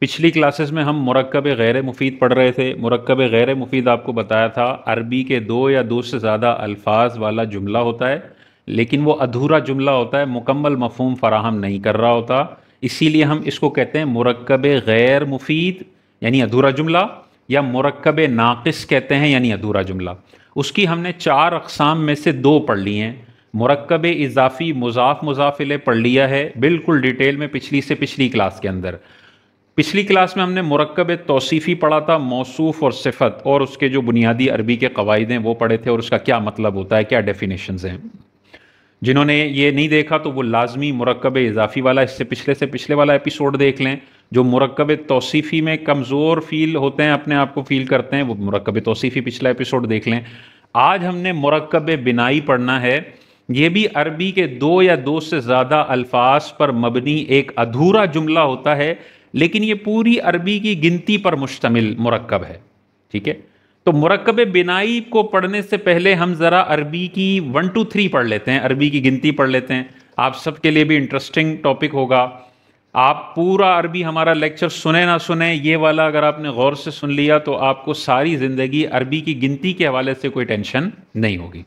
پچھلی کلاسز میں ہم مرکب غیر مفید پڑھ رہے تھے۔ مرکب غیر مفید آپ کو بتایا تھا عربی کے دو یا دو سے زیادہ الفاظ والا جملہ ہوتا ہے، لیکن وہ ادھورا جملہ ہوتا ہے، مکمل مفہوم فراہم نہیں کر رہا ہوتا، اسی لیے ہم اس کو کہتے ہیں مرکب غیر مفید یعنی ادھورا جملہ، یا مرکب ناقص کہتے ہیں یعنی ادھورا جملہ۔ اس کی ہم نے چار اقسام میں سے دو پڑھ لی ہیں۔ مرکب اضافی مضاف مضاف الیہ پڑھ لیا ہے بالکل ڈیٹیل میں پچھلی کلاس کے اندر۔ پچھلی کلاس میں ہم نے مرکب توصیفی پڑھا تھا، موصوف اور صفت، اور اس کے جو بنیادی عربی کے قواعد ہیں وہ پڑھے تھے، اور اس کا کیا مطلب ہوتا ہے، کیا ڈیفینیشنز ہیں۔ جنہوں نے یہ نہیں دیکھا تو وہ لازمی مرکب اضافی والا اس سے پچھلے والا ایپیسوڈ دیکھ لیں۔ جو مرکب توصیفی میں کمزور فیل ہوتے ہیں، اپنے آپ کو فیل کرتے ہیں، وہ مرکب توصیفی پچھلا ایپیسوڈ دیکھ لیں۔ آج ہم نے مرکب بنائی پڑھنا ہے۔ یہ بھی عربی کے دو یا دو سے زیادہ الفاظ پر مبنی ایک ادھورا جملہ ہوتا ہے، لیکن یہ پوری عربی کی گنتی پر مشتمل مرکب ہے، ٹھیک ہے؟ تو مرکب بنائی کو پڑھنے سے پہلے ہم ذرا عربی کی 1 2 3 پڑھ لیتے ہیں، عربی کی گنتی پڑھ لیتے ہیں۔ آپ سب کے لیے بھی انٹرسٹنگ ٹاپک ہوگا۔ آپ پورا عربی ہمارا لیکچر سنیں نہ سنیں، یہ والا اگر آپ نے غور سے سن لیا تو آپ کو ساری زندگی عربی کی گنتی کے حوالے سے کوئی ٹینشن نہیں ہوگی۔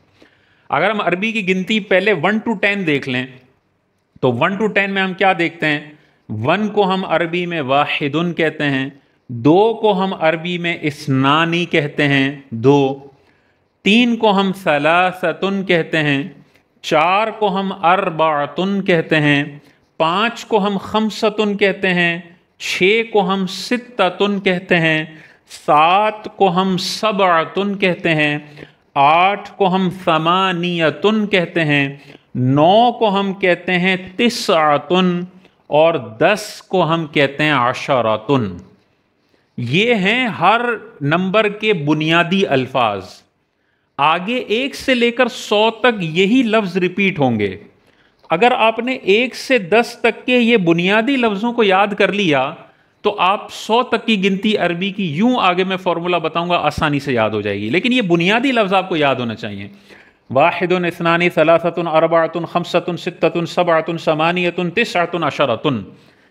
اگر ہم عربی کی گنتی پہلے 1 to 10 دیکھ لیں تو 1 to 10 میں ہم کیا دیکھتے ہیں؟ 1 کو ہم عربی میں واحدن کہتے ہیں، 2 کو ہم عربی میں اثنانی کہتے ہیں، 2، 3 کو ہم ثلاثتن کہتے ہیں، 4 کو ہم اربعتن کہتے ہیں، 5 کو ہم خمستن کہتے ہیں، 6 کو ہم ستتن کہتے ہیں، 7 کو ہم سبعتن کہتے ہیں، 8 کو ہم ثمانیتن کہتے ہیں، 9 کو ہم کہتے ہیں تسعتن، اور 10 کو ہم کہتے ہیں عشراتن۔ یہ ہیں ہر نمبر کے بنیادی الفاظ۔ آگے 1 سے لے کر 100 تک یہی لفظ ریپیٹ ہوں گے۔ اگر آپ نے 1 سے 10 تک کے یہ بنیادی لفظوں کو یاد کر لیا تو آپ 100 تک کی گنتی عربی کی یوں آگے میں فارمولا بتاؤں گا آسانی سے یاد ہو جائے گی، لیکن یہ بنیادی لفظ آپ کو یاد ہونا چاہیے۔ واحدن، اثنانی، ثلاثتن، اربعتن، خمستن، ستتن، سبعتن، ثمانیتن، تسعتن، عشرتن۔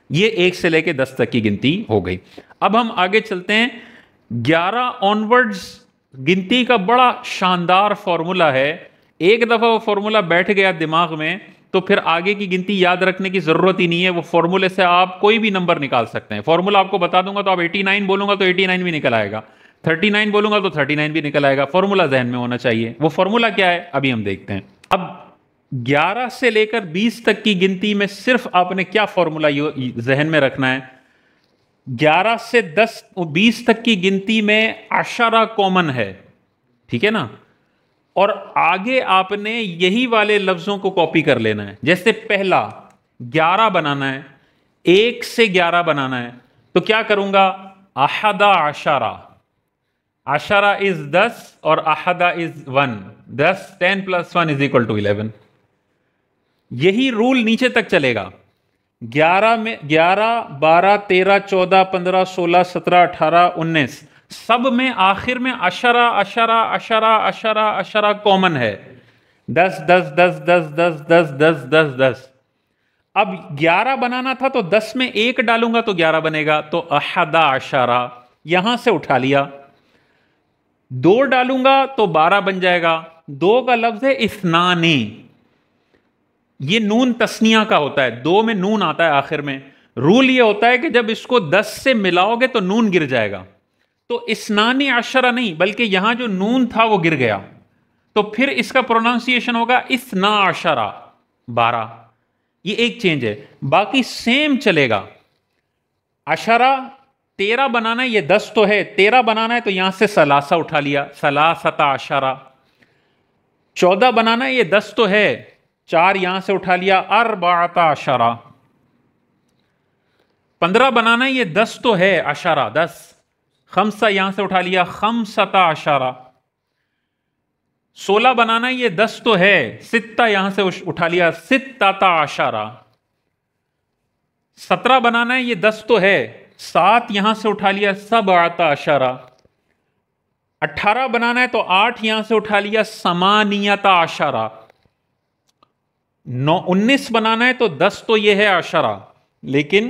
یہ 1 سے لے کے 10 تک کی گنتی ہو گئی۔ اب ہم آگے چلتے ہیں۔ 11 آنورڈز گنتی کا بڑا شاندار فارمولا ہے۔ ایک دفعہ وہ فارمولا بیٹھ گیا دماغ میں تو پھر آگے کی گنتی یاد رکھنے کی ضرورت ہی نہیں ہے۔ وہ فارمولے سے آپ کوئی بھی نمبر نکال سکتے ہیں۔ فارمولا آپ کو بتا دوں گا تو آپ 89 بولوں گا تو 89 بھی نکل آئے گا، 39 بولوں گا تو 39 بھی نکل آئے گا۔ فارمولا ذہن میں ہونا چاہیے۔ وہ فارمولا کیا ہے ابھی ہم دیکھتے ہیں۔ اب 11 سے لے کر 20 تک کی گنتی میں صرف آپ نے کیا فارمولا ذہن میں رکھنا ہے؟ 11 سے 20 تک کی گنتی میں عشرہ کامن ہے، ٹھیک ہے نا؟ اور آگے آپ نے یہی والے لفظوں کو کاپی کر لینا ہے۔ جیسے پہلا 11 بنانا ہے، 1 سے 11 بنانا ہے، تو کیا کروں گا؟ احد عشرہ، عشرہ از 10 اور احدہ از 1، 10 10 + 1 = 11۔ یہی رول نیچے تک چلے گا۔ 11 میں 11 12 13 14 15 16 17 18 19 سب میں آخر میں عشرہ عشرہ عشرہ عشرہ عشرہ کامن ہے، 10 10 10 10 10 10 10 10 10۔ اب 11 بنانا تھا تو 10 میں 1 ڈالوں گا تو 11 بنے گا، تو احد عشرہ یہاں سے اٹھا لیا۔ 2 ڈالوں گا تو 12 بن جائے گا۔ 2 کا لفظ ہے اثنانی، یہ نون تسنیہ کا ہوتا ہے، 2 میں نون آتا ہے آخر میں۔ رول یہ ہوتا ہے کہ جب اس کو 10 سے ملاؤ گے تو نون گر جائے گا، تو اثنانی عشرہ نہیں بلکہ یہاں جو نون تھا وہ گر گیا، تو پھر اس کا پروننسیشن ہوگا اثنا عشرہ، 12۔ یہ ایک چینج ہے، باقی سیم چلے گا۔ عشرہ 13 بنانا ہے، یہ 10 تو ہے، 13 بنانا ہے تو یہاں سے ثلاثہ اٹھا لیا، ثلاثۃ عشرہ۔ 14 بنانا ہے، یہ 10 تو ہے، 4 یہاں سے اٹھا لیا، اربعۃ عشرہ۔ 15 بنانا ہے، یہ 10 تو ہے، عشرہ 10، خمسہ یہاں سے اٹھا لیا، خمسۃ عشرہ۔ 16 بنانا ہے، یہ 10 تو ہے، ستہ یہاں سے اٹھا لیا، ستۃ عشرہ۔ 17 بنانا ہے، یہ 10 تو ہے، 7 یہاں سے اٹھا لیا، سبعۃ عشرہ۔ 18 بنانا ہے تو 8 یہاں سے اٹھا لیا، ثمانیۃ عشرہ۔ 19 بنانا ہے تو 10 تو یہ ہے عشرہ، لیکن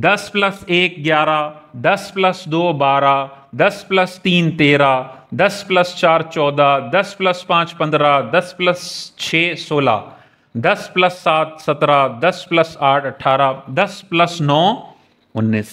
10 + 1 11, 10 + 2 12, 10 + 3 13, 10 + 4 14, 10 + 5 15, 10 + 6 16, 10 + 7 17, 10 + 8 18, 10 + 9 19।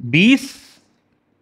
20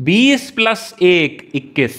20 + 1 21,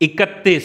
31,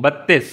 32,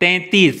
33,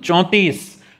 34,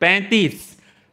35,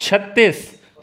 36,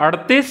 38,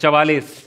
44,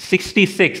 66,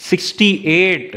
68,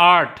8,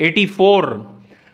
84,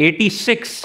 86,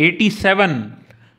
87,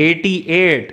88,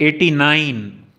89।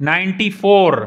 94,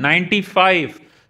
95,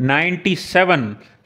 97,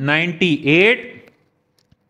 98,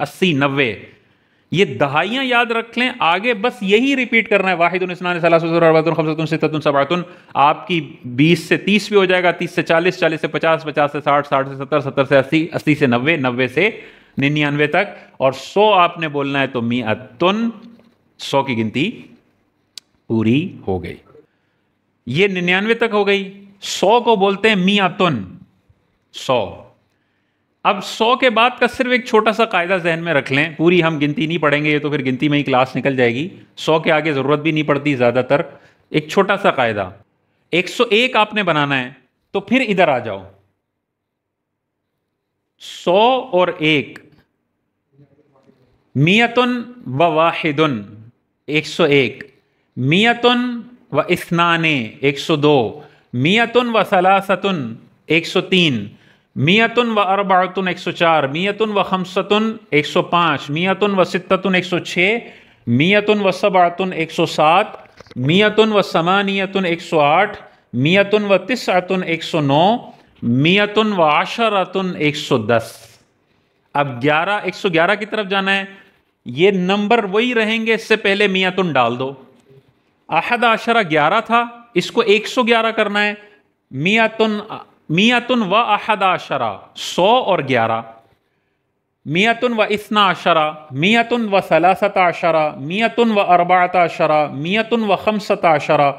80, 90। یہ دہائیاں یاد رکھ لیں، آگے بس یہی ریپیٹ کرنا ہے، واحد اثنان ثلاث اربعۃ خمسۃ ستۃ سبعۃ، آپ کی 20 سے 30 بھی ہو جائے گا، 30 سے 40، 40 سے 50، 50 سے 60، 60 سے 70، 70 سے 80، 80 سے 90، 90 سے 99 تک، اور 100 آپ نے بولنا ہے تو میاتن، 100 کی گنتی پوری ہو گئی۔ یہ 99 تک ہو گئی، 100 کو بولتے ہیں میاتن، 100۔ اب 100 کے بعد کا صرف ایک چھوٹا سا قاعدہ ذہن میں رکھ لیں، پوری ہم گنتی نہیں پڑھیں گے، یہ تو پھر گنتی میں ہی کلاس نکل جائے گی، 100 کے آگے ضرورت بھی نہیں پڑتی زیادہ تر۔ ایک چھوٹا سا قاعدہ، 101 آپ نے بنانا ہے تو پھر ادھر آ جاؤ، 100 اور 1، میاتن و واحدن 101، میاتن و اثنان 102، میاتن و ثلاثتن 103، میاتن و اربعتن 104، میاتن و خمستن 105، میاتن و ستتن 106، میاتن و سبعتن 107، میاتن و ثمانیتن 108، میاتن و تسعتن 109، میاتن و عشرتن 110۔ اب 111 کی طرف جانا ہے، یہ نمبر وہی رہیں گے، اس سے پہلے میاتن ڈال دو، احد عشرہ 11 تھا، اس کو 111 کرنا ہے، میاتن و احد عشرہ 100 اور 11، میاتن و اثنا عشرہ، میاتن و ثلاثۃ عشرہ، میاتن و اربعۃ عشرہ، میاتن و خمسۃ عشرہ،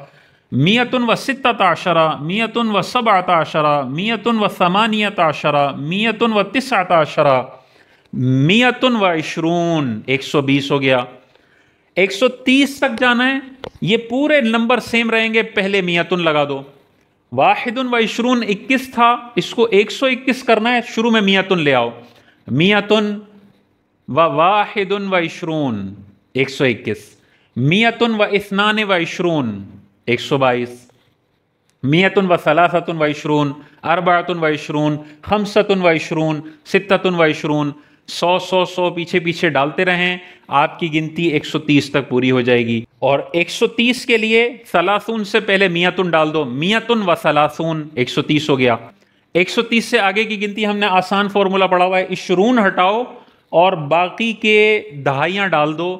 میاتن و ستۃ عشرہ، میاتن و سبعۃ عشرہ، میاتن و ثمانیۃ عشرہ، میاتن و تسعۃ عشرہ، میاتن و عشرون 120 ہو گیا۔ 130 تک جانا ہے، یہ پورے نمبر سیم رہیں گے، پہلے میاتن لگا دو، واحد و عشرون 21 تھا، اس کو 121 کرنا ہے، شروع میں میاتن لے آؤ، میاتن و واحد و عشرون 121، میاتن و اثنان و عشرون 122، میاتن و ثلاثۃ و عشرون، اربعۃ و عشرون، خمسۃ و عشرون، ستۃ و عشرون، 100 100 100 پیچھے پیچھے ڈالتے رہیں، آپ کی گنتی 130 تک پوری ہو جائے گی۔ اور 130 کے لیے ثلاثون سے پہلے میاتن ڈال دو، میاتن و ثلاثون 130 ہو گیا۔ 130 سے آگے کی گنتی ہم نے آسان فارمولا پڑھا ہوا ہے، عشرون ہٹاؤ اور باقی کے دہائیاں ڈال دو،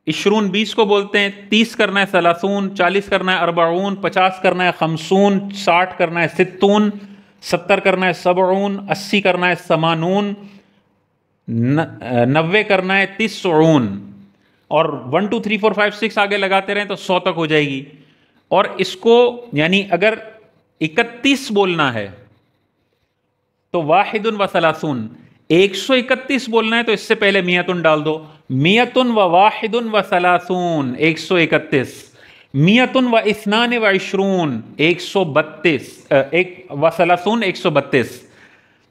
عشرون 20 کو بولتے ہیں، 30 کرنا ہے ثلاثون، 40 کرنا ہے اربعون، 50 کرنا ہے خمسون، 60 کرنا ہے ستون، 70 کرنا ہے سبعون، 80 کرنا ہے ثمانون، 90 کرنا ہے تسعون، اور 1 2 3 4 5 6 آگے لگاتے رہیں تو 100 تک ہو جائے گی۔ اور اس کو یعنی اگر 31 بولنا ہے تو واحد و ثلاثون، 131 بولنا ہے تو اس سے پہلے میاتن ڈال دو، میاتن و واحد و ثلاثون 131، میاتن و اثنان و عشرون 132 و ثلاثون 132۔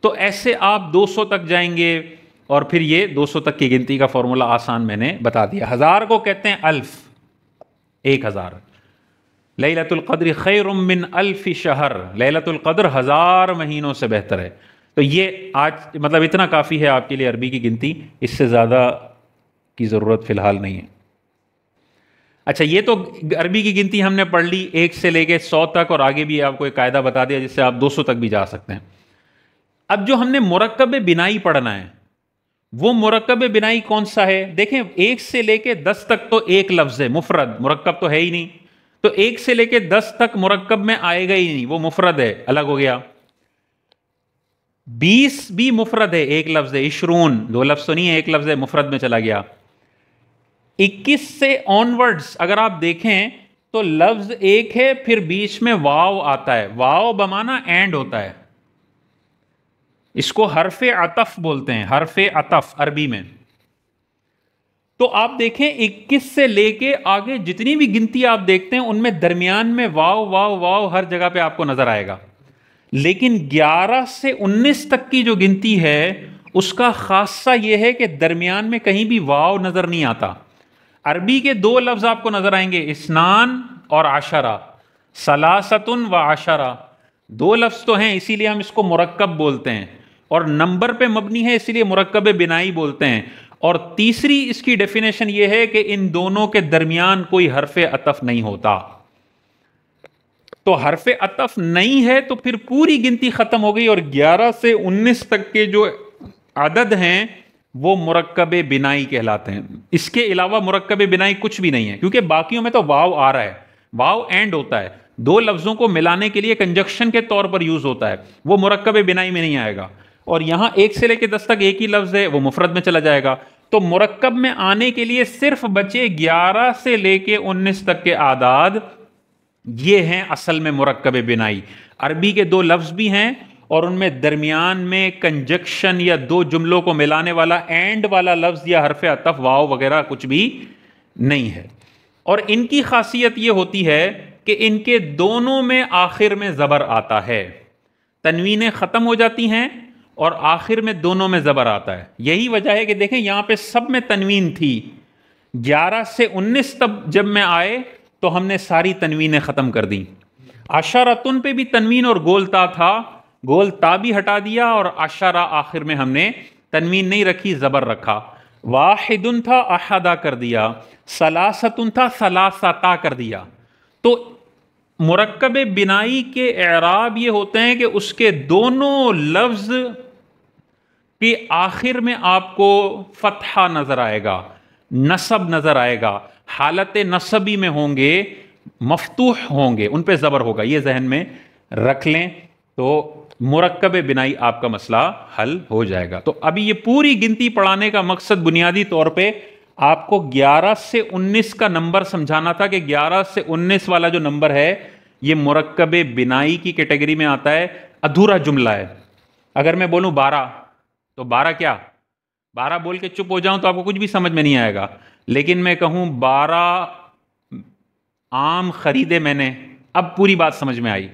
تو ایسے آپ 200 تک جائیں گے، اور پھر یہ 200 تک کی گنتی کا فارمولا آسان میں نے بتا دیا۔ 1000 کو کہتے ہیں الف، 1000۔ لیلۃ القدر خیر من الف شہر، لیلۃ القدر 1000 مہینوں سے بہتر ہے۔ تو یہ آج مطلب اتنا کافی ہے آپ کے لیے عربی کی گنتی، اس سے زیادہ کی ضرورت فی الحال نہیں ہے۔ اچھا، یہ تو عربی کی گنتی ہم نے پڑھ لی 1 سے لے کے 100 تک، اور آگے بھی آپ کو ایک قاعدہ بتا دیا جس سے آپ 200 تک بھی جا سکتے ہیں۔ اب جو ہم نے مرکب بنائی پڑھنا ہے، وہ مرکب بنائی کون سا ہے؟ دیکھیں 1 سے لے کے 10 تک تو ایک لفظ ہے، مفرد، مرکب تو ہے ہی نہیں، تو 1 سے لے کے 10 تک مرکب میں آئے گا ہی نہیں، وہ مفرد ہے، الگ ہو گیا۔ 20 بھی مفرد ہے، ایک لفظ ہے، عشرون 2 لفظ تو نہیں ہے، ایک لفظ ہے، مفرد میں چلا گیا۔ 21 سے آنورڈز اگر آپ دیکھیں تو لفظ ایک ہے، پھر بیچ میں واو آتا ہے، واو بمانا اینڈ ہوتا ہے، اس کو حرف عطف بولتے ہیں، حرف عطف عربی میں۔ تو آپ دیکھیں 21 سے لے کے آگے جتنی بھی گنتی آپ دیکھتے ہیں ان میں درمیان میں واو واو واو ہر جگہ پہ آپ کو نظر آئے گا، لیکن 11 سے 19 تک کی جو گنتی ہے اس کا خاصہ یہ ہے کہ درمیان میں کہیں بھی واو نظر نہیں آتا۔ عربی کے 2 لفظ آپ کو نظر آئیں گے، اسنان اور عشرہ، ثلاثتن و عشرہ، 2 لفظ تو ہیں اسی لیے ہم اس کو مرکب بولتے ہیں، اور نمبر پہ مبنی ہے اسی لیے مرکب بنائی بولتے ہیں۔ اور تیسری اس کی ڈیفینیشن یہ ہے کہ ان دونوں کے درمیان کوئی حرف عطف نہیں ہوتا۔ تو حرف عطف نہیں ہے تو پھر پوری گنتی ختم ہو گئی، اور 11 سے 19 تک کے جو عدد ہیں وہ مرکب بنائی کہلاتے ہیں۔ اس کے علاوہ مرکب بنائی کچھ بھی نہیں ہے، کیونکہ باقیوں میں تو واو آ رہا ہے، واو اینڈ ہوتا ہے، دو لفظوں کو ملانے کے لیے کنجکشن کے طور پر یوز ہوتا ہے، وہ مرکب بنائی میں نہیں آئے گا، اور یہاں 1 سے لے کے 10 تک ایک ہی لفظ ہے، وہ مفرد میں چلا جائے گا، تو مرکب میں آنے کے لیے صرف بچے 11 سے لے کے 19 تک کے اعداد، یہ ہیں اصل میں مرکب بنائی۔ عربی کے 2 لفظ بھی ہیں، اور ان میں درمیان میں کنجکشن یا 2 جملوں کو ملانے والا اینڈ والا لفظ یا حرف عطف واو وغیرہ کچھ بھی نہیں ہے، اور ان کی خاصیت یہ ہوتی ہے کہ ان کے دونوں میں آخر میں زبر آتا ہے، تنوینیں ختم ہو جاتی ہیں اور آخر میں دونوں میں زبر آتا ہے۔ یہی وجہ ہے کہ دیکھیں یہاں پہ سب میں تنوین تھی، 11 سے 19 تب جب میں آئے تو ہم نے ساری تنوینیں ختم کر دیں۔ عشرتن پہ بھی تنوین اور گول تا تھا، گول تا بھی ہٹا دیا، اور عشرہ آخر میں ہم نے تنوین نہیں رکھی، زبر رکھا۔ واحدن تھا، احدا کر دیا۔ ثلاثتن تھا، ثلاثتا کر دیا۔ تو مرکب بنائی کے اعراب یہ ہوتے ہیں کہ اس کے دونوں لفظ کہ آخر میں آپ کو فتحہ نظر آئے گا، نصب نظر آئے گا، حالت نصبی میں ہوں گے، مفتوح ہوں گے، ان پہ زبر ہوگا، یہ ذہن میں رکھ لیں، تو مرکب بنائی آپ کا مسئلہ حل ہو جائے گا۔ تو ابھی یہ پوری گنتی پڑھانے کا مقصد بنیادی طور پہ آپ کو 11 سے 19 کا نمبر سمجھانا تھا کہ 11 سے 19 والا جو نمبر ہے یہ مرکب بنائی کی کیٹیگری میں آتا ہے، ادھورا جملہ ہے۔ اگر میں بولوں 12 تو 12 کیا، 12 بول کے چپ ہو جاؤں تو آپ کو کچھ بھی سمجھ میں نہیں آئے گا، لیکن میں کہوں 12 آم خریدے میں نے، اب پوری بات سمجھ میں آئی۔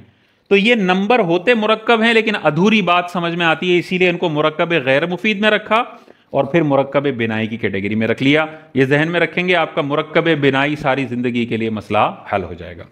تو یہ نمبر ہوتے مرکب ہیں لیکن ادھوری بات سمجھ میں آتی ہے، اسی لیے ان کو مرکب غیر مفید میں رکھا اور پھر مرکب بنائی کی کیٹیگری میں رکھ لیا۔ یہ ذہن میں رکھیں گے، آپ کا مرکب بنائی ساری زندگی کے لیے مسئلہ حل ہو جائے گا۔